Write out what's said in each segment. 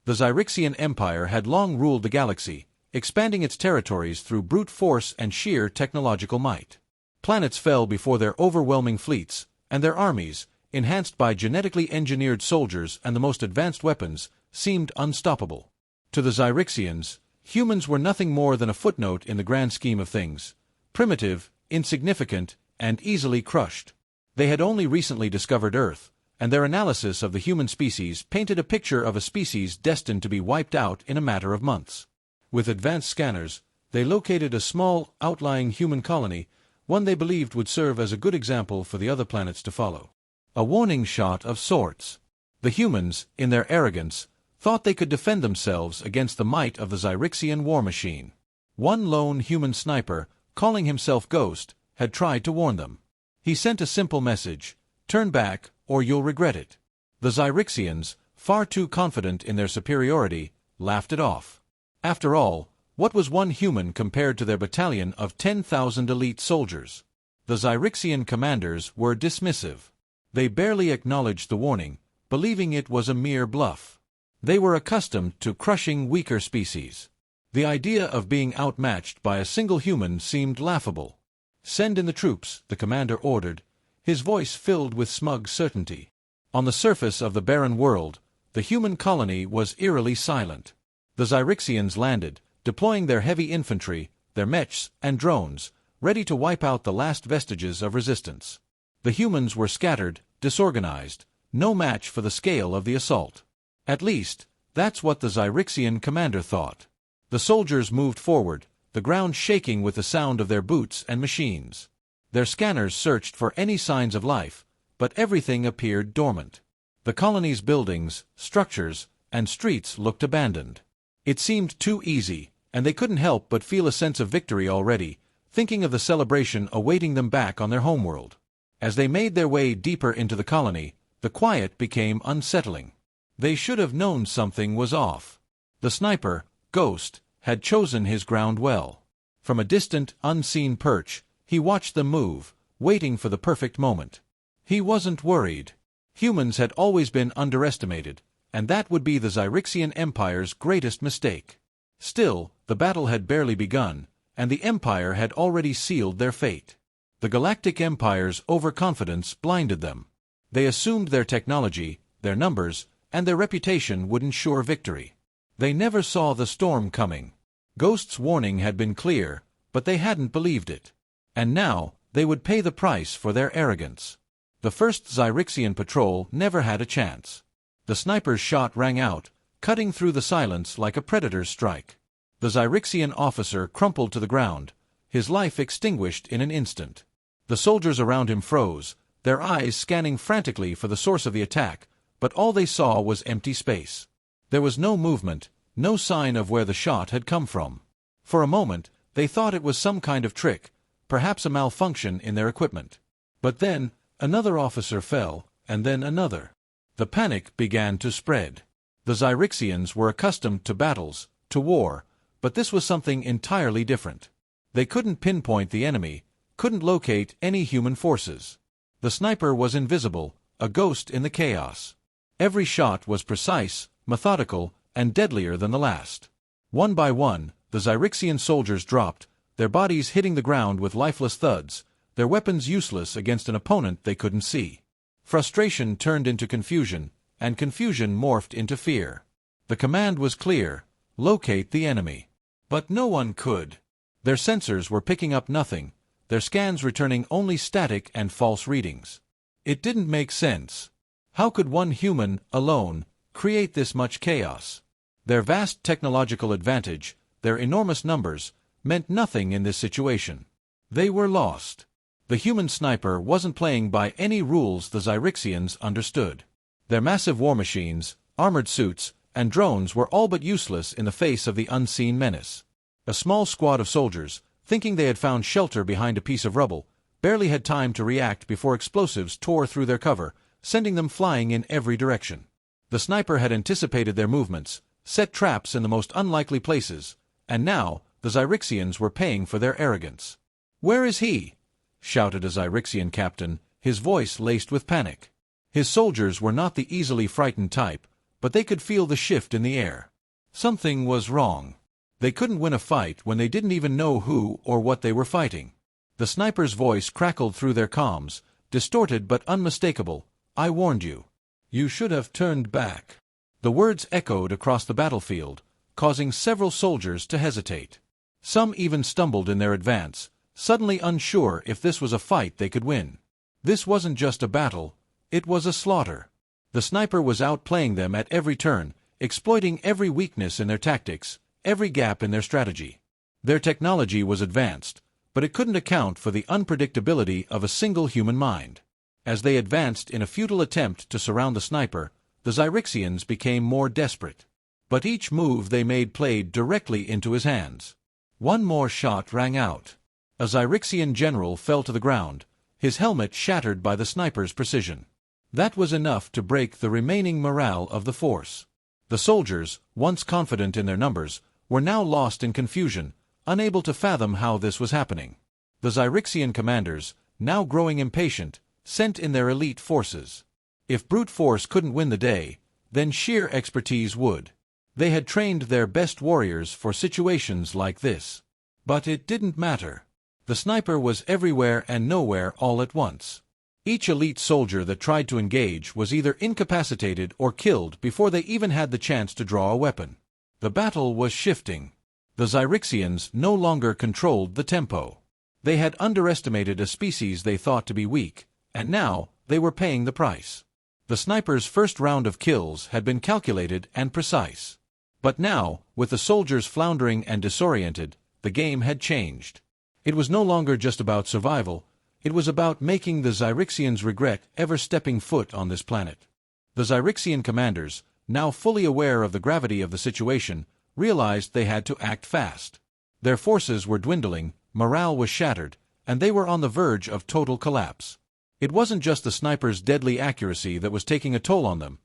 The Zyrixian Empire had long ruled the galaxy, expanding its territories through brute force and sheer technological might. Planets fell before their overwhelming fleets, and their armies, enhanced by genetically engineered soldiers and the most advanced weapons, seemed unstoppable. To the Zyrixians, humans were nothing more than a footnote in the grand scheme of things, primitive, insignificant, and easily crushed. They had only recently discovered Earth, and their analysis of the human species painted a picture of a species destined to be wiped out in a matter of months. With advanced scanners, they located a small, outlying human colony, one they believed would serve as a good example for the other planets to follow. A warning shot of sorts. The humans, in their arrogance, thought they could defend themselves against the might of the Zyrixian war machine. One lone human sniper, calling himself Ghost, had tried to warn them. He sent a simple message: "Turn back, or you'll regret it." The Zyrixians, far too confident in their superiority, laughed it off. After all, what was one human compared to their battalion of 10,000 elite soldiers? The Zyrixian commanders were dismissive. They barely acknowledged the warning, believing it was a mere bluff. They were accustomed to crushing weaker species. The idea of being outmatched by a single human seemed laughable. "Send in the troops," the commander ordered, his voice filled with smug certainty. On the surface of the barren world, the human colony was eerily silent. The Zyrixians landed, deploying their heavy infantry, their mechs, and drones, ready to wipe out the last vestiges of resistance. The humans were scattered, disorganized, no match for the scale of the assault. At least, that's what the Zyrixian commander thought. The soldiers moved forward, the ground shaking with the sound of their boots and machines. Their scanners searched for any signs of life, but everything appeared dormant. The colony's buildings, structures, and streets looked abandoned. It seemed too easy, and they couldn't help but feel a sense of victory already, thinking of the celebration awaiting them back on their homeworld. As they made their way deeper into the colony, the quiet became unsettling. They should have known something was off. The sniper, Ghost, had chosen his ground well. From a distant, unseen perch, he watched them move, waiting for the perfect moment. He wasn't worried. Humans had always been underestimated, and that would be the Zyrixian Empire's greatest mistake. Still, the battle had barely begun, and the Empire had already sealed their fate. The Galactic Empire's overconfidence blinded them. They assumed their technology, their numbers, and their reputation would ensure victory. They never saw the storm coming. Ghost's warning had been clear, but they hadn't believed it. And now, they would pay the price for their arrogance. The first Zyrixian patrol never had a chance. The sniper's shot rang out, cutting through the silence like a predator's strike. The Zyrixian officer crumpled to the ground, his life extinguished in an instant. The soldiers around him froze, their eyes scanning frantically for the source of the attack, but all they saw was empty space. There was no movement, no sign of where the shot had come from. For a moment, they thought it was some kind of trick, perhaps a malfunction in their equipment. But then, another officer fell, and then another. The panic began to spread. The Zyrixians were accustomed to battles, to war, but this was something entirely different. They couldn't pinpoint the enemy, couldn't locate any human forces. The sniper was invisible, a ghost in the chaos. Every shot was precise, methodical, and deadlier than the last. One by one, the Zyrixian soldiers dropped, their bodies hitting the ground with lifeless thuds, their weapons useless against an opponent they couldn't see. Frustration turned into confusion, and confusion morphed into fear. The command was clear: locate the enemy. But no one could. Their sensors were picking up nothing, their scans returning only static and false readings. It didn't make sense. How could one human, alone, create this much chaos? Their vast technological advantage, their enormous numbers, meant nothing in this situation. They were lost. The human sniper wasn't playing by any rules the Zyrixians understood. Their massive war machines, armored suits, and drones were all but useless in the face of the unseen menace. A small squad of soldiers, thinking they had found shelter behind a piece of rubble, barely had time to react before explosives tore through their cover, sending them flying in every direction. The sniper had anticipated their movements, set traps in the most unlikely places, and now the Zyrixians were paying for their arrogance. "Where is he?" shouted a Zyrixian captain, his voice laced with panic. His soldiers were not the easily frightened type, but they could feel the shift in the air. Something was wrong. They couldn't win a fight when they didn't even know who or what they were fighting. The sniper's voice crackled through their comms, distorted but unmistakable. "I warned you. You should have turned back." The words echoed across the battlefield, causing several soldiers to hesitate. Some even stumbled in their advance, suddenly unsure if this was a fight they could win. This wasn't just a battle, it was a slaughter. The sniper was outplaying them at every turn, exploiting every weakness in their tactics, every gap in their strategy. Their technology was advanced, but it couldn't account for the unpredictability of a single human mind. As they advanced in a futile attempt to surround the sniper, the Zyrixians became more desperate. But each move they made played directly into his hands. One more shot rang out. A Zyrixian general fell to the ground, his helmet shattered by the sniper's precision. That was enough to break the remaining morale of the force. The soldiers, once confident in their numbers, were now lost in confusion, unable to fathom how this was happening. The Zyrixian commanders, now growing impatient, sent in their elite forces. If brute force couldn't win the day, then sheer expertise would. They had trained their best warriors for situations like this. But it didn't matter. The sniper was everywhere and nowhere all at once. Each elite soldier that tried to engage was either incapacitated or killed before they even had the chance to draw a weapon. The battle was shifting. The Zyrixians no longer controlled the tempo. They had underestimated a species they thought to be weak, and now they were paying the price. The sniper's first round of kills had been calculated and precise. But now, with the soldiers floundering and disoriented, the game had changed. It was no longer just about survival, it was about making the Zyrixians regret ever stepping foot on this planet. The Zyrixian commanders, now fully aware of the gravity of the situation, realized they had to act fast. Their forces were dwindling, morale was shattered, and they were on the verge of total collapse. It wasn't just the sniper's deadly accuracy that was taking a toll on them.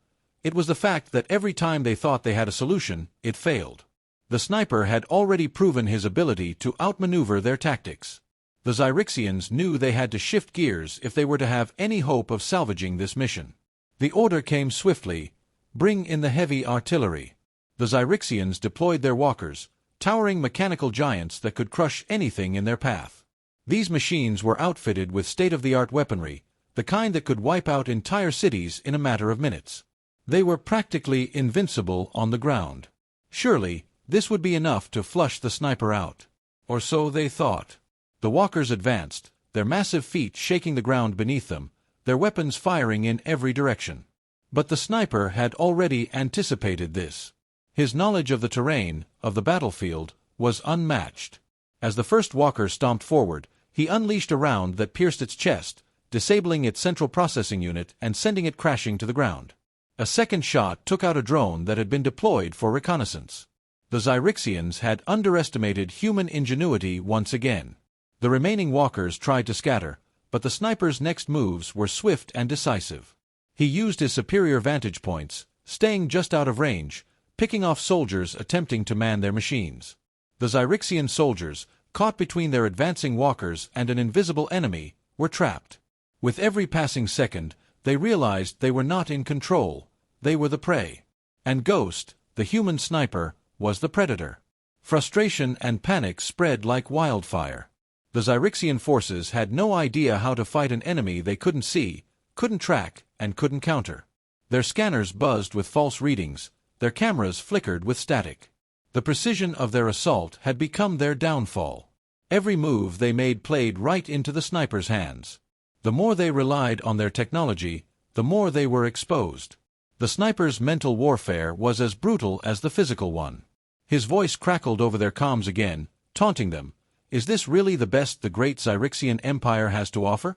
It was the fact that every time they thought they had a solution, it failed. The sniper had already proven his ability to outmaneuver their tactics. The Zyrixians knew they had to shift gears if they were to have any hope of salvaging this mission. The order came swiftly: bring in the heavy artillery. The Zyrixians deployed their walkers, towering mechanical giants that could crush anything in their path. These machines were outfitted with state-of-the-art weaponry, the kind that could wipe out entire cities in a matter of minutes. They were practically invincible on the ground. Surely, this would be enough to flush the sniper out. Or so they thought. The walkers advanced, their massive feet shaking the ground beneath them, their weapons firing in every direction. But the sniper had already anticipated this. His knowledge of the terrain, of the battlefield, was unmatched. As the first walker stomped forward, he unleashed a round that pierced its chest, disabling its central processing unit and sending it crashing to the ground. A second shot took out a drone that had been deployed for reconnaissance. The Zyrixians had underestimated human ingenuity once again. The remaining walkers tried to scatter, but the sniper's next moves were swift and decisive. He used his superior vantage points, staying just out of range, picking off soldiers attempting to man their machines. The Zyrixian soldiers, caught between their advancing walkers and an invisible enemy, were trapped. With every passing second, they realized they were not in control, they were the prey. And Ghost, the human sniper, was the predator. Frustration and panic spread like wildfire. The Zyrixian forces had no idea how to fight an enemy they couldn't see, couldn't track, and couldn't counter. Their scanners buzzed with false readings, their cameras flickered with static. The precision of their assault had become their downfall. Every move they made played right into the sniper's hands. The more they relied on their technology, the more they were exposed. The sniper's mental warfare was as brutal as the physical one. His voice crackled over their comms again, taunting them. Is this really the best the great Zyrixian Empire has to offer?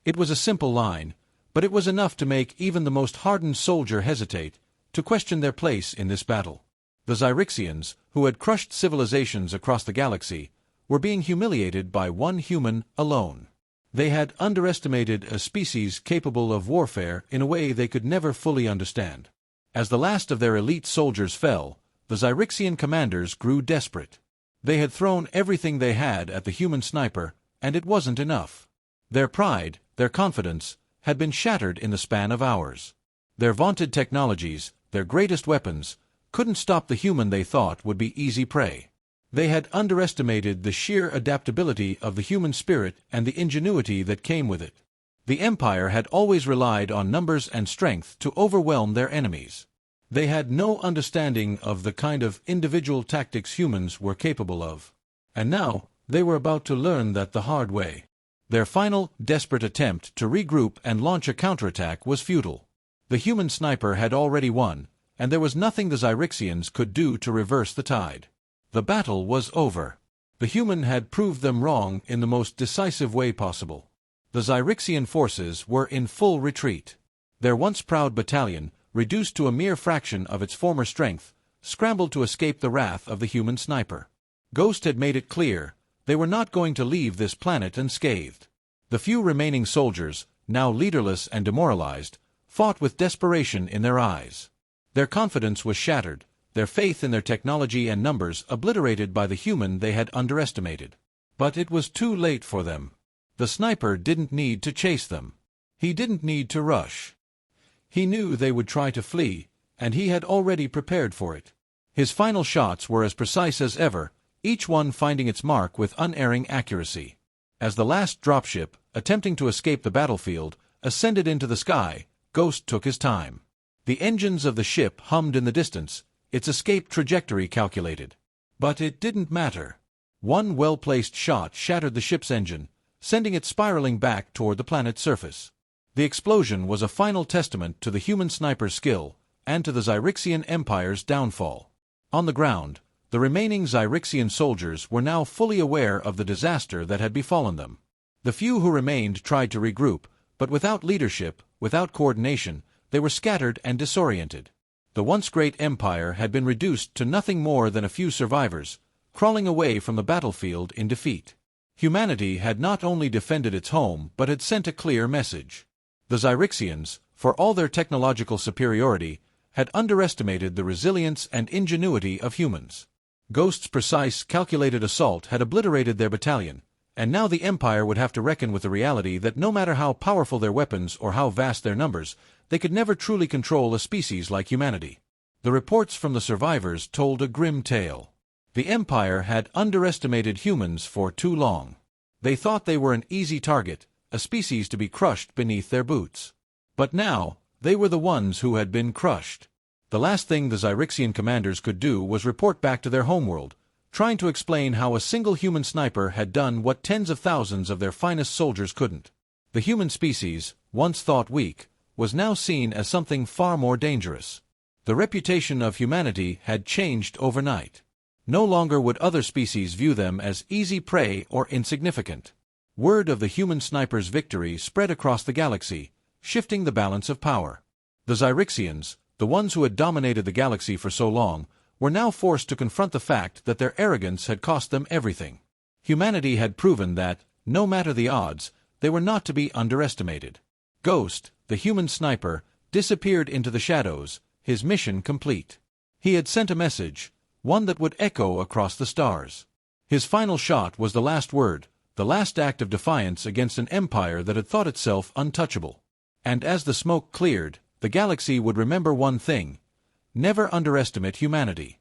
It was a simple line, but it was enough to make even the most hardened soldier hesitate, to question their place in this battle. The Zyrixians, who had crushed civilizations across the galaxy, were being humiliated by one human alone. They had underestimated a species capable of warfare in a way they could never fully understand. As the last of their elite soldiers fell, the Zyrixian commanders grew desperate. They had thrown everything they had at the human sniper, and it wasn't enough. Their pride, their confidence, had been shattered in the span of hours. Their vaunted technologies, their greatest weapons, couldn't stop the human they thought would be easy prey. They had underestimated the sheer adaptability of the human spirit and the ingenuity that came with it. The Empire had always relied on numbers and strength to overwhelm their enemies. They had no understanding of the kind of individual tactics humans were capable of. And now, they were about to learn that the hard way. Their final, desperate attempt to regroup and launch a counterattack was futile. The human sniper had already won, and there was nothing the Zyrixians could do to reverse the tide. The battle was over. The human had proved them wrong in the most decisive way possible. The Zyrixian forces were in full retreat. Their once proud battalion, reduced to a mere fraction of its former strength, scrambled to escape the wrath of the human sniper. Ghost had made it clear they were not going to leave this planet unscathed. The few remaining soldiers, now leaderless and demoralized, fought with desperation in their eyes. Their confidence was shattered, their faith in their technology and numbers obliterated by the human they had underestimated. But it was too late for them. The sniper didn't need to chase them. He didn't need to rush. He knew they would try to flee, and he had already prepared for it. His final shots were as precise as ever, each one finding its mark with unerring accuracy. As the last dropship, attempting to escape the battlefield, ascended into the sky, Ghost took his time. The engines of the ship hummed in the distance, its escape trajectory calculated. But it didn't matter. One well-placed shot shattered the ship's engine, sending it spiraling back toward the planet's surface. The explosion was a final testament to the human sniper's skill, and to the Zyrixian Empire's downfall. On the ground, the remaining Zyrixian soldiers were now fully aware of the disaster that had befallen them. The few who remained tried to regroup, but without leadership, without coordination, they were scattered and disoriented. The once great empire had been reduced to nothing more than a few survivors, crawling away from the battlefield in defeat. Humanity had not only defended its home but had sent a clear message. The Zyrixians, for all their technological superiority, had underestimated the resilience and ingenuity of humans. Ghost's precise, calculated assault had obliterated their battalion, and now the Empire would have to reckon with the reality that no matter how powerful their weapons or how vast their numbers, they could never truly control a species like humanity. The reports from the survivors told a grim tale. The Empire had underestimated humans for too long. They thought they were an easy target, a species to be crushed beneath their boots. But now, they were the ones who had been crushed. The last thing the Zyrixian commanders could do was report back to their homeworld, trying to explain how a single human sniper had done what tens of thousands of their finest soldiers couldn't. The human species, once thought weak, was now seen as something far more dangerous. The reputation of humanity had changed overnight. No longer would other species view them as easy prey or insignificant. Word of the human sniper's victory spread across the galaxy, shifting the balance of power. The Zyrixians, the ones who had dominated the galaxy for so long, were now forced to confront the fact that their arrogance had cost them everything. Humanity had proven that, no matter the odds, they were not to be underestimated. Ghost, the human sniper, disappeared into the shadows, his mission complete. He had sent a message, one that would echo across the stars. His final shot was the last word, the last act of defiance against an empire that had thought itself untouchable. And as the smoke cleared, the galaxy would remember one thing: never underestimate humanity.